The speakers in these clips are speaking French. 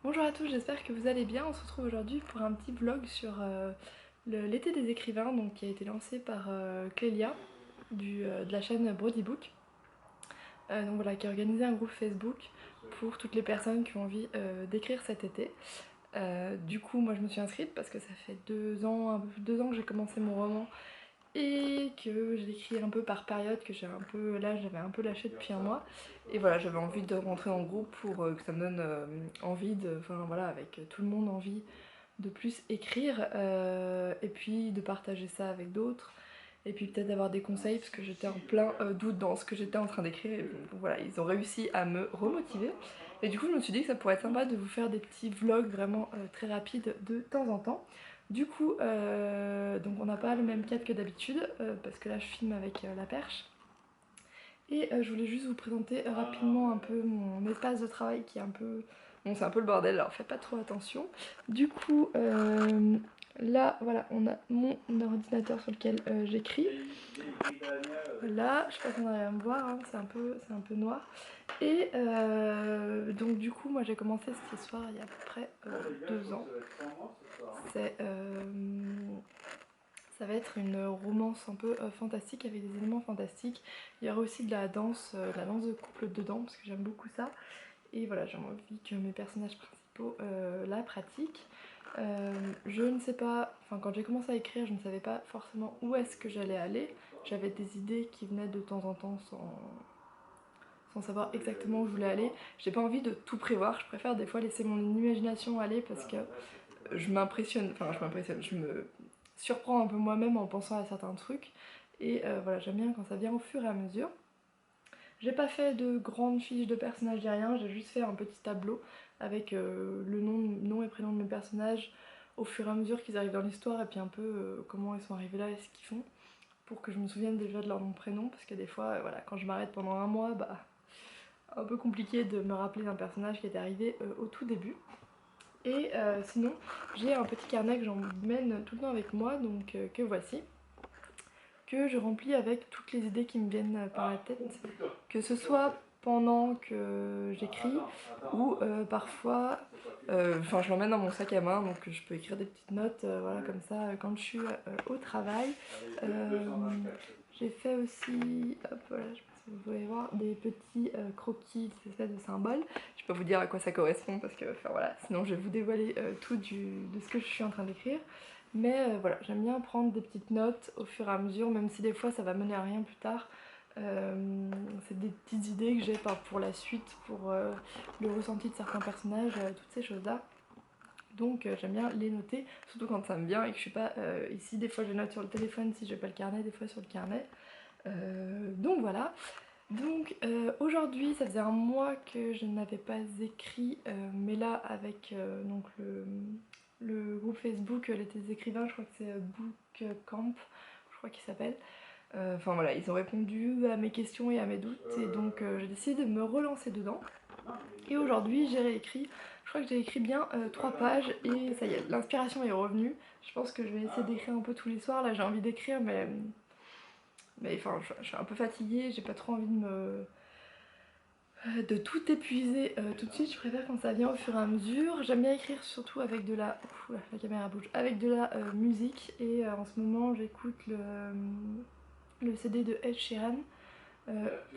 Bonjour à tous, j'espère que vous allez bien. On se retrouve aujourd'hui pour un petit vlog sur l'été des écrivains donc, qui a été lancé par Clélia de la chaîne Brody Book. Donc voilà, qui a organisé un groupe Facebook pour toutes les personnes qui ont envie d'écrire cet été. Du coup, moi je me suis inscrite parce que ça fait 2 ans, un peu plus de 2 ans que j'ai commencé mon roman et que je l'écris un peu par période, que j'avais un peu lâché depuis un mois. Et voilà, j'avais envie de rentrer dans le groupe pour que ça me donne envie enfin voilà, avec tout le monde envie de plus écrire et puis de partager ça avec d'autres. Et puis peut-être d'avoir des conseils parce que j'étais en plein doute dans ce que j'étais en train d'écrire. Donc voilà, ils ont réussi à me remotiver. Et du coup, je me suis dit que ça pourrait être sympa de vous faire des petits vlogs vraiment très rapides de temps en temps. Du coup, donc on n'a pas le même cadre que d'habitude parce que là je filme avec la perche. Et je voulais juste vous présenter rapidement un peu mon espace de travail qui est un peu... Bon, c'est un peu le bordel, alors faites pas trop attention. Du coup, là, voilà, on a mon ordinateur sur lequel j'écris. Là, je sais pas si on arrive à me voir, hein, c'est un peu noir. Et donc du coup, moi j'ai commencé cette histoire il y a à peu près 2 ans. C'est... Ça va être une romance un peu fantastique avec des éléments fantastiques. Il y aura aussi de la danse de couple dedans parce que j'aime beaucoup ça. Et voilà, j'ai envie que mes personnages principaux la pratiquent. Je ne sais pas, enfin quand j'ai commencé à écrire, je ne savais pas forcément où est-ce que j'allais aller. J'avais des idées qui venaient de temps en temps sans savoir exactement où je voulais aller. J'ai pas envie de tout prévoir, je préfère des fois laisser mon imagination aller parce que je me surprends un peu moi-même en pensant à certains trucs. Et voilà, j'aime bien quand ça vient au fur et à mesure. J'ai pas fait de grandes fiches de personnages ni rien, j'ai juste fait un petit tableau avec le nom et prénom de mes personnages au fur et à mesure qu'ils arrivent dans l'histoire et puis un peu comment ils sont arrivés là et ce qu'ils font pour que je me souvienne déjà de leur nom et prénom parce que des fois, voilà, quand je m'arrête pendant un mois, bah un peu compliqué de me rappeler d'un personnage qui est arrivé au tout début. Et sinon, j'ai un petit carnet que j'emmène tout le temps avec moi, donc que voici, que je remplis avec toutes les idées qui me viennent par la tête, que ce soit pendant que j'écris ou parfois, enfin je l'emmène dans mon sac à main, donc je peux écrire des petites notes, voilà comme ça, quand je suis au travail. J'ai fait aussi, hop voilà, je sais pas si vous pouvez voir, des petits croquis, des espèces de symboles. Je peux pas vous dire à quoi ça correspond parce que, enfin voilà, sinon je vais vous dévoiler tout de ce que je suis en train d'écrire. Mais voilà, j'aime bien prendre des petites notes au fur et à mesure, même si des fois ça va mener à rien plus tard. C'est des petites idées que j'ai pour la suite, pour le ressenti de certains personnages, toutes ces choses-là. Donc j'aime bien les noter, surtout quand ça me vient et que je suis pas ici. Des fois je note sur le téléphone si j'ai pas le carnet, des fois sur le carnet. Donc voilà. Donc aujourd'hui, ça faisait un mois que je n'avais pas écrit, mais là avec donc le groupe Facebook l'été des écrivains, je crois que c'est Book Camp, je crois qu'il s'appelle. Enfin voilà, ils ont répondu à mes questions et à mes doutes et donc j'ai décidé de me relancer dedans. Et aujourd'hui j'ai réécrit, je crois que j'ai écrit bien 3 pages et ça y est, l'inspiration est revenue. Je pense que je vais essayer d'écrire un peu tous les soirs, là j'ai envie d'écrire mais enfin je suis un peu fatiguée, j'ai pas trop envie de tout épuiser tout de suite, je préfère quand ça vient au fur et à mesure. J'aime bien écrire surtout avec de la... Ouf, la caméra bouge. Avec de la musique et en ce moment j'écoute le CD de Ed Sheeran.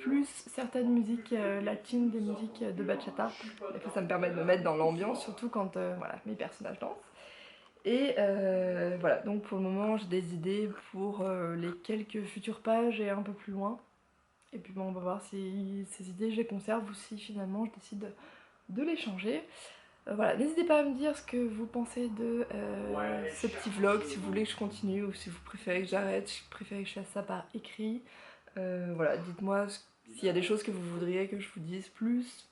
Plus certaines musiques latines, des musiques de bachata. Et ça me permet de me mettre dans l'ambiance, surtout quand voilà, mes personnages dansent. Et voilà, donc pour le moment j'ai des idées pour les quelques futures pages et un peu plus loin. Et puis bon, on va voir si ces idées je les conserve ou si finalement je décide de les changer. Voilà, n'hésitez pas à me dire ce que vous pensez de ce petit vlog, si vous voulez que je continue ou si vous préférez que j'arrête, si vous préférez que je fasse ça par écrit. Voilà, dites-moi s'il y a des choses que vous voudriez que je vous dise plus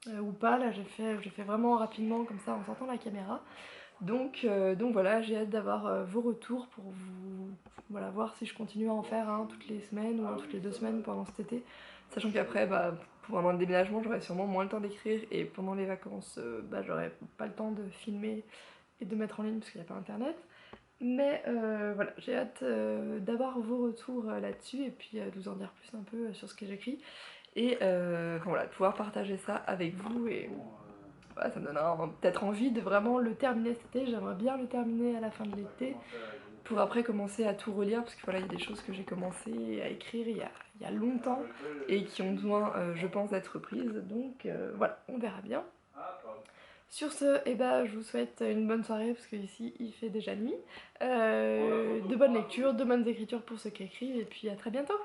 ou pas. Là, j'ai fait vraiment rapidement comme ça en sortant la caméra. Donc voilà, j'ai hâte d'avoir vos retours pour vous voilà, voir si je continue à en faire un toutes les semaines ou un toutes les 2 semaines pendant cet été. Sachant qu'après, bah, pour un déménagement, j'aurai sûrement moins le temps d'écrire et pendant les vacances, bah, j'aurai pas le temps de filmer et de mettre en ligne parce qu'il n'y a pas internet. Mais voilà, j'ai hâte d'avoir vos retours là-dessus et puis de vous en dire plus un peu sur ce que j'écris. Et enfin, voilà, de pouvoir partager ça avec vous et voilà, ça me donne peut-être envie de vraiment le terminer cet été. J'aimerais bien le terminer à la fin de l'été pour après commencer à tout relire, parce que voilà, il y a des choses que j'ai commencé à écrire il y a longtemps et qui ont besoin, je pense, d'être reprises. Donc voilà, on verra bien. Sur ce, eh ben, je vous souhaite une bonne soirée parce qu'ici il fait déjà nuit, de bonnes lectures, de bonnes écritures pour ceux qui écrivent et puis à très bientôt.